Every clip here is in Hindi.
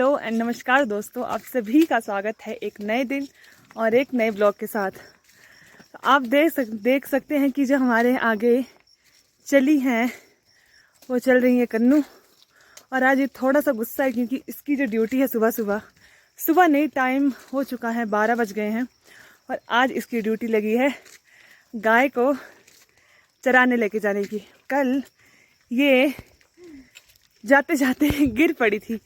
हेलो एंड नमस्कार दोस्तों, आप सभी का स्वागत है एक नए दिन और एक नए ब्लॉग के साथ। तो आप देख सकते हैं कि जो हमारे आगे चली हैं वो चल रही है कन्नू। और आज ये थोड़ा सा गुस्सा है क्योंकि इसकी जो ड्यूटी है सुबह नहीं, टाइम हो चुका है, 12 बज गए हैं। और आज इसकी ड्यूटी लगी है गाय को चराने लेके जाने की। कल ये जाते जाते गिर पड़ी थी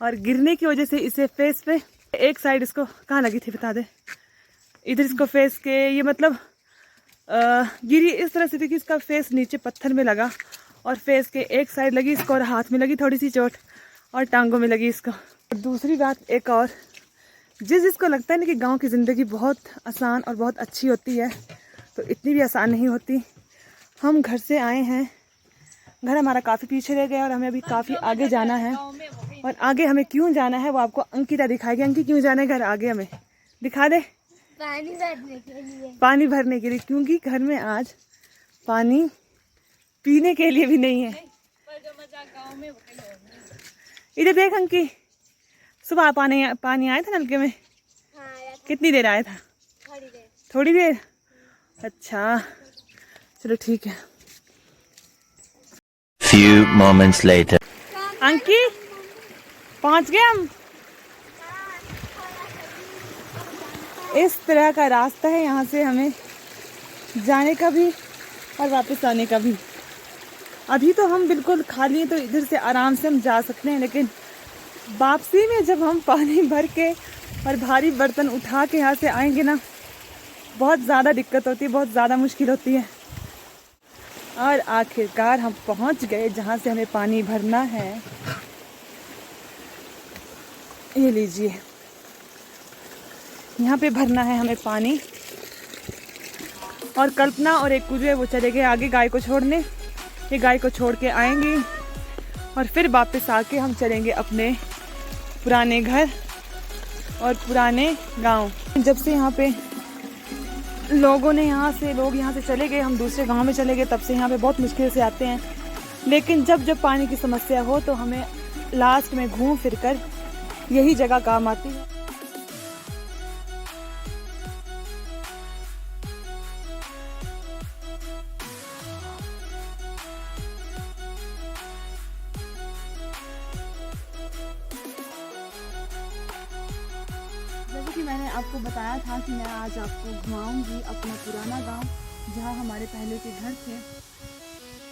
और गिरने की वजह से इसे फेस पे एक साइड, इसको कहाँ लगी थी बता दे, इधर इसको फेस के ये मतलब गिरी इस तरह से थी कि इसका फेस नीचे पत्थर में लगा और फेस के एक साइड लगी इसको और हाथ में लगी थोड़ी सी चोट और टांगों में लगी इसको। और दूसरी बात एक और, जिसको लगता है ना कि गांव की ज़िंदगी बहुत आसान और बहुत अच्छी होती है, तो इतनी भी आसान नहीं होती। हम घर से आए हैं, घर हमारा काफ़ी पीछे रह गया और हमें अभी काफ़ी आगे जाना है। और आगे हमें क्यों जाना है वो आपको अंकिता दिखाएगी। अंकिता क्यों जाना है घर आगे, हमें दिखा दे। पानी भरने के लिए। पानी भरने के लिए, क्योंकि घर में आज पानी पीने के लिए भी नहीं है। इधर देख अंकी, सुबह पानी आया था नलके में। हाँ, कितनी देर आया था? थोड़ी देर। अच्छा चलो ठीक है। Few moments later. अंकी पहुंच गए हम। इस तरह का रास्ता है यहाँ से हमें जाने का भी और वापस आने का भी। अभी तो हम बिल्कुल खाली हैं तो इधर से आराम से हम जा सकते हैं, लेकिन वापसी में जब हम पानी भर के और भारी बर्तन उठा के यहाँ से आएंगे ना, बहुत ज़्यादा दिक्कत होती है, बहुत ज़्यादा मुश्किल होती है। और आखिरकार हम पहुँच गए जहाँ से हमें पानी भरना है। ये लीजिए, यहाँ पे भरना है हमें पानी। और कल्पना और एक कुजू है वो चले गए आगे गाय को छोड़ने। ये गाय को छोड़ के आएंगे और फिर वापस आके हम चलेंगे अपने पुराने घर और पुराने गांव। जब से यहाँ पे लोग यहाँ से चले गए, हम दूसरे गांव में चले गए, तब से यहाँ पे बहुत मुश्किल से आते हैं। लेकिन जब पानी की समस्या हो तो हमें लास्ट में घूम फिर कर यही जगह काम आती है। जैसे कि मैंने आपको बताया था कि मैं आज आपको घुमाऊंगी अपना पुराना गांव, जहां हमारे पहले के घर थे।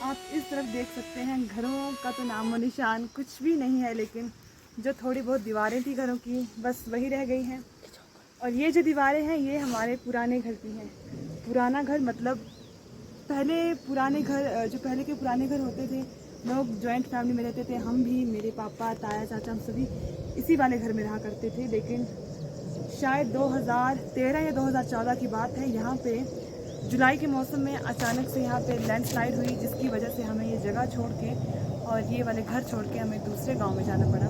आप इस तरफ देख सकते हैं, घरों का तो नामो निशान कुछ भी नहीं है, लेकिन जो थोड़ी बहुत दीवारें थी घरों की, बस वही रह गई हैं। और ये जो दीवारें हैं ये हमारे पुराने घर की हैं। पुराना घर मतलब पहले पुराने घर, जो पहले के पुराने घर होते थे, लोग जॉइंट फैमिली में रहते थे। हम भी, मेरे पापा, ताया, चाचा, हम सभी इसी वाले घर में रहा करते थे। लेकिन शायद 2013 या 2014 की बात है, यहाँ पे जुलाई के मौसम में अचानक से यहाँ पे लैंडस्लाइड हुई, जिसकी वजह से हमें ये जगह छोड़ के और ये वाले घर छोड़ के हमें दूसरे गांव में जाना पड़ा।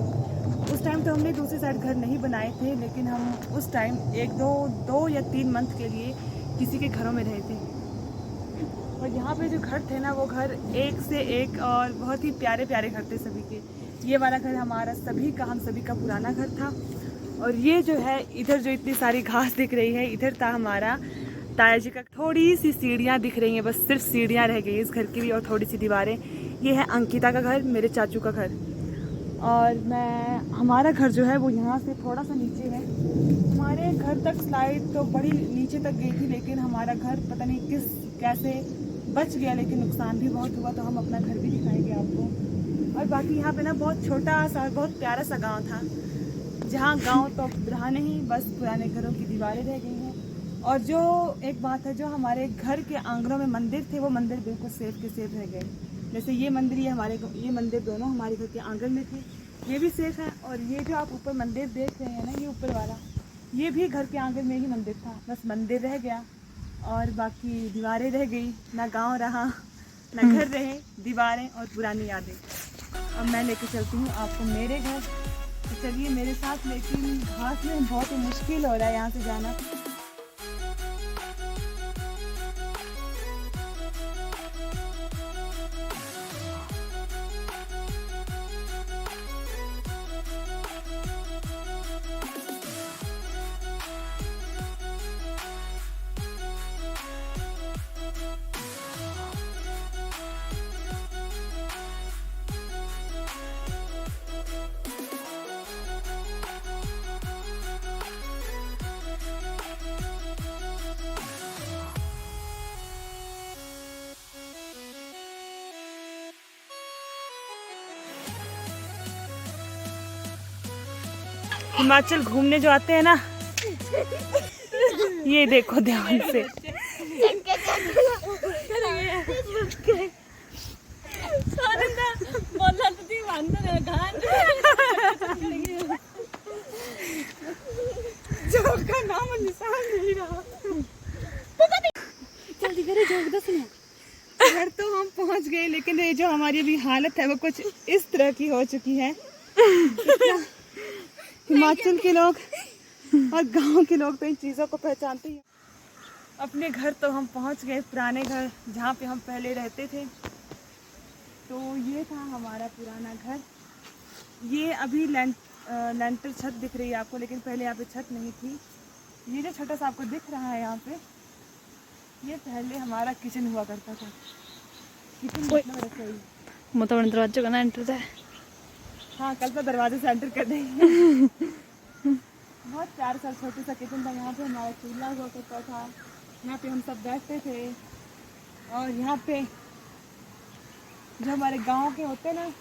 उस टाइम तो हमने दूसरी साइड घर नहीं बनाए थे, लेकिन हम उस टाइम दो या 3 मंथ के लिए किसी के घरों में रहे थे। और यहाँ पे जो घर थे ना, वो घर एक से एक और बहुत ही प्यारे प्यारे घर थे सभी के। ये वाला घर हमारा हम सभी का पुराना घर था। और ये जो है, इधर जो इतनी सारी घास दिख रही है, इधर था हमारा ताया जी का। थोड़ी सी सीढ़ियाँ दिख रही हैं, बस सिर्फ सीढ़ियाँ रह गई इस घर की भी, और थोड़ी सी दीवारें। ये है अंकिता का घर, मेरे चाचू का घर। और हमारा घर जो है वो यहाँ से थोड़ा सा नीचे है। हमारे घर तक स्लाइड तो बड़ी नीचे तक गई थी, लेकिन हमारा घर पता नहीं कैसे बच गया, लेकिन नुकसान भी बहुत हुआ। तो हम अपना घर भी दिखाएंगे आपको। और बाकी यहाँ पे ना बहुत छोटा सा, बहुत प्यारा सा गाँव था, जहाँ गांव तो रहा नहीं, बस पुराने घरों की दीवारें रह गई हैं। और जो एक बात है, जो हमारे घर के आंगनों में मंदिर थे, वो मंदिर बिल्कुल सेफ के सेफ रह गए। जैसे ये मंदिर, ये मंदिर दोनों हमारे घर के आंगन में थे, ये भी सेफ है। और ये जो आप ऊपर मंदिर देख रहे हैं ना, ये ऊपर वाला, ये भी घर के आंगन में ही मंदिर था, बस मंदिर रह गया और बाकी दीवारें रह गई। ना गाँव रहा, ना घर रहे, दीवारें और पुरानी यादें। अब मैं लेके चलती हूँ आपको मेरे घर, तो चलिए मेरे साथ। लेकिन घास में बहुत ही मुश्किल हो रहा है यहाँ से जाना। हिमाचल घूमने जो आते हैं ना, ये देखो ध्यान से। जोक का नाम और निशान नहीं रहा। जल्दी करे जोक दो सुनो। घर तो हम पहुंच गए, लेकिन ये जो हमारी अभी हालत है वो कुछ इस तरह की हो चुकी है। हिमाचल के लोग और गांव के लोग तो इन चीज़ों को पहचानते हैं। अपने घर तो हम पहुंच गए, पुराने घर जहाँ पे हम पहले रहते थे। तो ये था हमारा पुराना घर। ये अभी लेंटर छत दिख रही है आपको, लेकिन पहले यहाँ पे छत नहीं थी। ये जो छोटा सा आपको दिख रहा है यहाँ पे, ये पहले हमारा किचन हुआ करता था। किचन मतलब रसोई। मोटा दरवाजा का ना एंटर था। हाँ, कल तो दरवाजे से एंटर कर देंगे। बहुत प्यार सा छोटा सा किचन था। यहाँ पे हमारा चूल्हा हुआ करता था, यहाँ पे हम सब बैठते थे। और यहाँ पे जो हमारे गांव के होते हैं ना,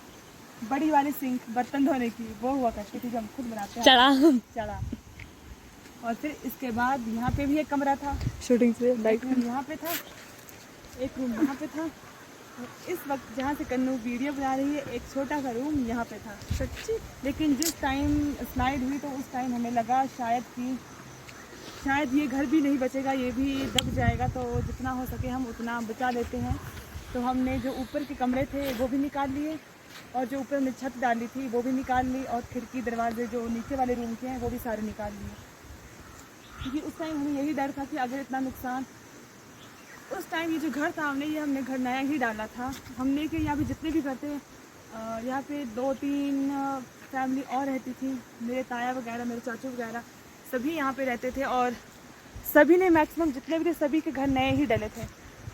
बड़ी वाली सिंक बर्तन धोने की, वो हुआ करती थी जो हम खुद बनाते हैं। चढ़ा। और फिर इसके बाद यहाँ पे भी एक कमरा था, शूटिंग से एक रूम यहाँ पे था, एक रूम यहाँ पे था। और इस वक्त जहाँ से कन्नू वीडियो बना रही है, एक छोटा सा रूम यहाँ पे था। सच्ची। लेकिन जिस टाइम स्लाइड हुई तो उस टाइम हमें लगा शायद ये घर भी नहीं बचेगा, ये भी दब जाएगा। तो जितना हो सके हम उतना बचा लेते हैं। तो हमने जो ऊपर के कमरे थे वो भी निकाल लिए, और जो ऊपर हमने छत डाली थी वो भी निकाल ली, और खिड़की दरवाजे जो नीचे वाले रूम के हैं वो भी सारे निकाल लिए। क्योंकि उस टाइम हमें यही डर था कि अगर इतना नुकसान, उस टाइम ये जो घर था हमने घर नया ही डाला था। हमने कि यहाँ पे जितने भी घर थे, यहाँ पे 2-3 फैमिली और रहती थी। मेरे ताया वगैरह, मेरे चाचू वगैरह सभी यहाँ पे रहते थे, और सभी ने मैक्सिमम जितने भी थे सभी के घर नए ही डले थे।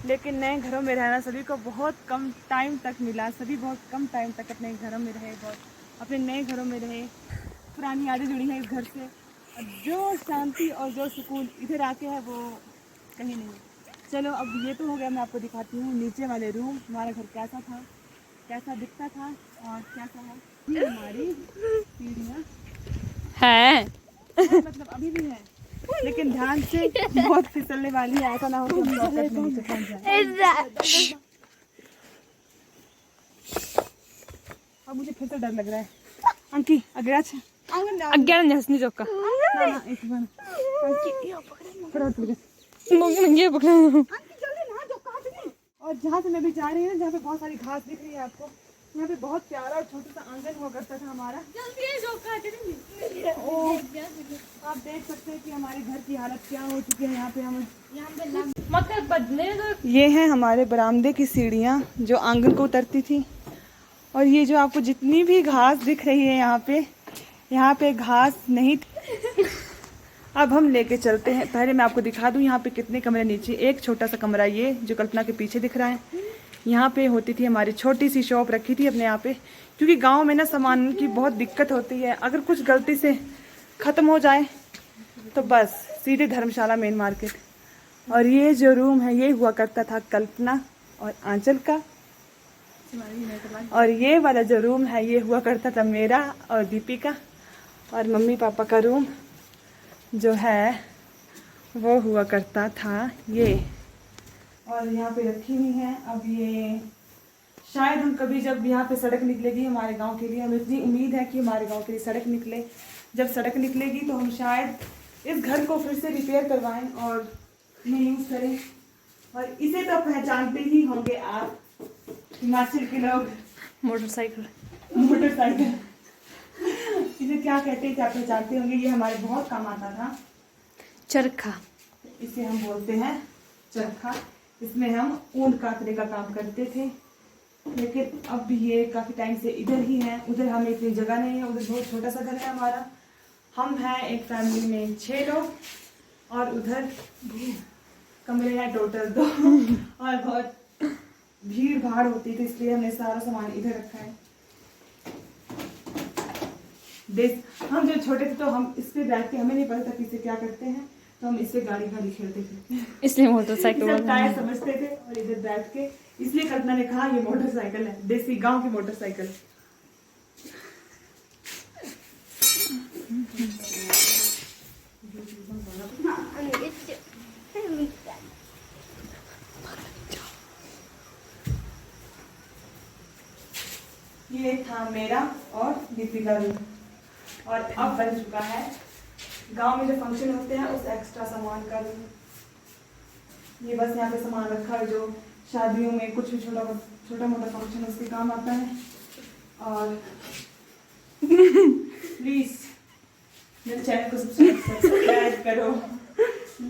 लेकिन नए घरों में रहना सभी को बहुत कम टाइम तक मिला। सभी बहुत कम टाइम तक अपने घरों में रहे, बहुत अपने नए घरों में रहे। पुरानी यादें जुड़ी हैं इस घर से। जो शांति और जो सुकून इधर आके है वो कहीं नहीं। चलो अब ये तो हो गया, मैं आपको दिखाती हूँ नीचे वाले रूम, हमारा घर कैसा था, कैसा दिखता था और कैसा है। ये हमारी सीढ़ियाँ है। मतलब अभी भी है, लेकिन ध्यान से, बहुत फिसलने वाली है, ऐसा ना हो कि हम शॉर्टकट में नीचे पहुंच जाए। अब मुझे फिर से डर लग रहा है। अंकी अगला अज्ञान जसनी जोका एक बार ये पकड़ा। और जहाँ से मैं भी जा रही हूँ ना, जहाँ पे बहुत सारी घास दिख रही है आपको, यहाँ पे बहुत प्यारा और छोटा सा आंगन हुआ करता था हमारा। आप देख सकते हैं कि हमारे घर की हालत क्या हो चुकी है। यहाँ पे ये है हमारे बरामदे की सीढ़ियाँ जो आंगन को उतरती थी। और ये जो आपको जितनी भी घास दिख रही है यहाँ पे घास नहीं थी। अब हम लेके चलते हैं। पहले मैं आपको दिखा दूँ यहाँ पे कितने कमरे नीचे। एक छोटा सा कमरा ये जो कल्पना के पीछे दिख रहा है, यहाँ पे होती थी हमारी छोटी सी शॉप रखी थी अपने यहाँ पे। क्योंकि गांव में ना सामान की बहुत दिक्कत होती है, अगर कुछ गलती से ख़त्म हो जाए तो बस सीधे धर्मशाला मेन मार्केट। और ये जो रूम है ये हुआ करता था कल्पना और आंचल का, और ये वाला जो रूम है ये हुआ करता था मेरा और दीपिका। और मम्मी पापा का रूम जो है वो हुआ करता था ये। और यहाँ पे रखी हुई है। अब ये शायद हम कभी जब यहाँ पे सड़क निकलेगी हमारे गांव के लिए, हमें इतनी उम्मीद है कि हमारे गांव के लिए सड़क निकले। जब सड़क निकलेगी तो हम शायद इस घर को फिर से रिपेयर करवाएं और इन्हें यूज़ करें। और इसे तो पहचानते ही होंगे आप हिमाचल के लोग, मोटरसाइकिल। इसे क्या कहते हैं, क्या पहचानते होंगे। ये हमारे बहुत काम आता था, चरखा। इसे हम बोलते हैं चरखा। इसमें हम ऊन काटने का काम करते थे। लेकिन अब ये काफ़ी टाइम से इधर ही है। उधर हमें इतनी जगह नहीं है, उधर बहुत छोटा सा घर है हमारा। हम हैं एक फैमिली में 6 लोग, और उधर कमरे हैं टोटल 2। और बहुत भीड़ भाड़ होती थी, इसलिए हमने सारा सामान इधर रखा है। हम जब छोटे थे तो हम इस पे बैठ के, हमें नहीं पता था कि इसे क्या करते हैं, तो हम इससे गाड़ी खेलते थे, इसलिए मोटरसाइकिल टायर समझते थे। और इधर बैठ के, इसलिए कल्पना ने कहा ये मोटरसाइकिल है, देसी गांव की मोटरसाइकिल। ये था मेरा और दीपिका रूम, और अब बन चुका है गांव में जो फंक्शन होते हैं उस एक्स्ट्रा सामान का रूम। ये बस यहाँ पे सामान रखा है जो शादियों में कुछ भी छोटा मोटा फंक्शन उसके काम आता है। और प्लीज मेरे चैनल को सब्सक्राइब करो,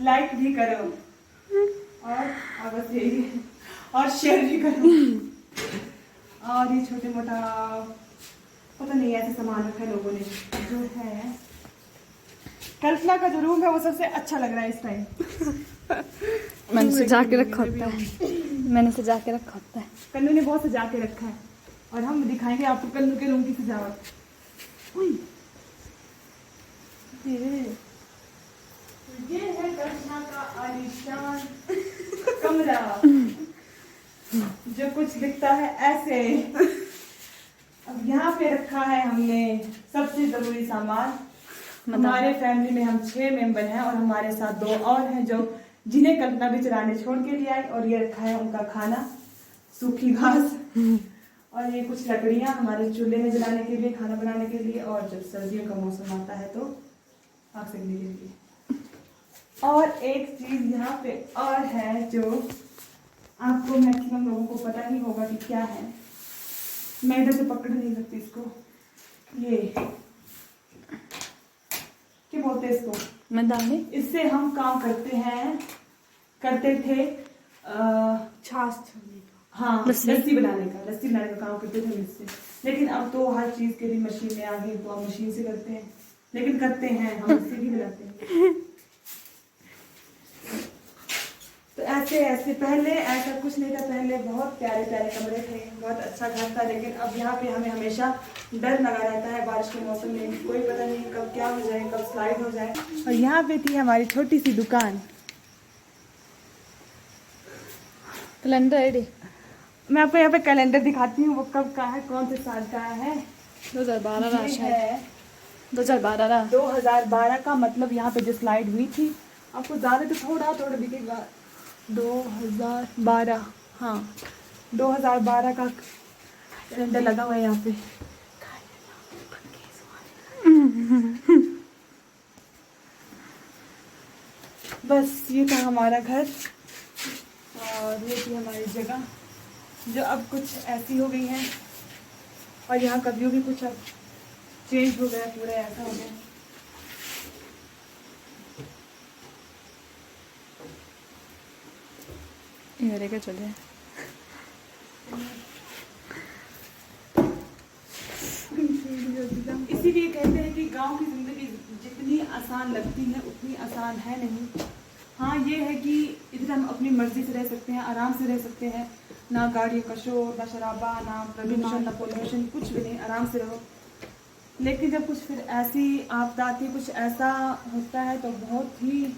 लाइक भी करो, और बस यही, और शेयर भी करो। और ये छोटे मोटा पता नहीं ऐसे सामान रखा है लोगों ने। जो है कल्पना का जो रूम है वो सबसे अच्छा लग रहा है इस टाइम। मैंने सजा के रखा होता है, मैंने सजा के रखा होता है। कन्नू ने बहुत सजा के रखा है और हम दिखाएंगे आपको कन्नू के रूम की सजावट। उई, ये है कल्पना का आलीशान कमरा जो कुछ दिखता है ऐसे। अब यहाँ पे रखा है हमने सबसे जरूरी सामान। हमारे फैमिली में हम 6 मेंबर हैं और हमारे साथ 2 और हैं जो जिन्हें कल्पना भी चराने छोड़ के लिए आई। और ये रखा है उनका खाना, सूखी घास, और ये कुछ लकड़ियां हमारे चूल्हे में जलाने के लिए, खाना बनाने के लिए, और जब सर्दियों का मौसम आता है तो आग सेकने के लिए। और एक चीज यहाँ पे और है जो आपको मैक्सिमम लोगों को पता ही होगा कि क्या है। मैं इधर से पकड़ नहीं सकती इसको। ये क्या बोलते हैं इसको? मैदानी। इससे हम काम करते थे छाछ, हाँ, लस्सी बनाने का काम करते थे इससे। लेकिन अब तो हर चीज के लिए मशीनें आ गई तो हम मशीन से करते हैं, लेकिन करते हैं हम इससे भी बनाते हैं। तो ऐसे पहले ऐसा कुछ नहीं था। पहले बहुत प्यारे प्यारे कमरे थे, बहुत अच्छा घर था। लेकिन अब यहाँ पे हमें हमेशा डर लगा रहता है बारिश के मौसम में, कोई पता नहीं कब क्या हो जाए, कब स्लाइड हो जाए। और यहाँ पे थी हमारी छोटी सी दुकान। कैलेंडर है, मैं आपको यहाँ पे कैलेंडर दिखाती हूँ, वो कब का है, कौन से साल का है। 2012 ये है 2012 का। मतलब यहाँ पे जो स्लाइड हुई थी, आपको ज़्यादा तो थोड़ा दिखेगा। 2012, हाँ 2012 का कैलेंडर लगा हुआ है यहाँ पे। बस ये था हमारा घर और ये थी हमारी जगह जो अब कुछ ऐसी हो गई है। और यहाँ का व्यू भी कुछ अब चेंज हो गया, पूरा ऐसा हो गया। ये लेके चलिए। इसीलिए कहते हैं कि गांव की जिंदगी जितनी आसान लगती है उतनी आसान है नहीं। हाँ ये है कि इधर हम अपनी मर्जी से रह सकते हैं, आराम से रह सकते हैं, ना गाड़ियों का शोर, ना शराबा, ना प्रदूषण, ना पोल्यूशन, कुछ भी नहीं, आराम से रहो। लेकिन जब कुछ फिर ऐसी आपदा आती है, कुछ ऐसा होता है तो बहुत ही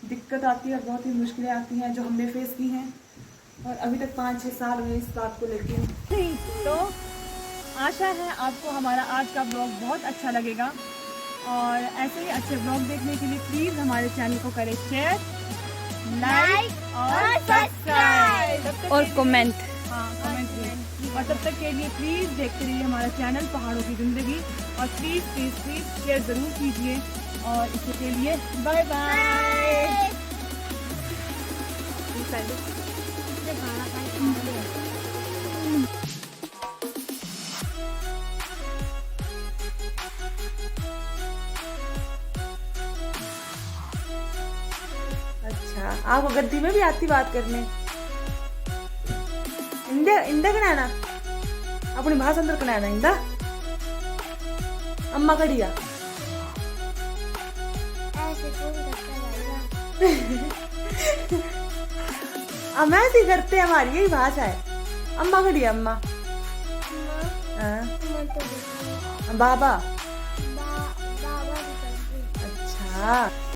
दिक्कत आती है, बहुत ही मुश्किलें आती हैं जो हमने फेस की हैं। और अभी तक 5-6 साल हुए इस बात को लेके। तो आशा है आपको हमारा आज का ब्लॉग बहुत अच्छा लगेगा और ऐसे ही अच्छे ब्लॉग देखने के लिए प्लीज़ हमारे चैनल को करें शेयर, लाइक और सब्सक्राइब और कमेंट। हाँ कमेंट भी। और तब तक के लिए प्लीज़ देखते रहिए हमारा चैनल पहाड़ों की ज़िंदगी और प्लीज़ शेयर ज़रूर कीजिए। और इसके लिए बाय बाय। अच्छा आपको गद्दी में भी आती बात करने? इंदा कनाना अपनी भाषा अंदर कनाना इंदा अम्मा कड़िया हम ऐसे करते हैं, हमारी यही भाषा है। अम्मा कड़िया अम्मा, बाबा, अच्छा।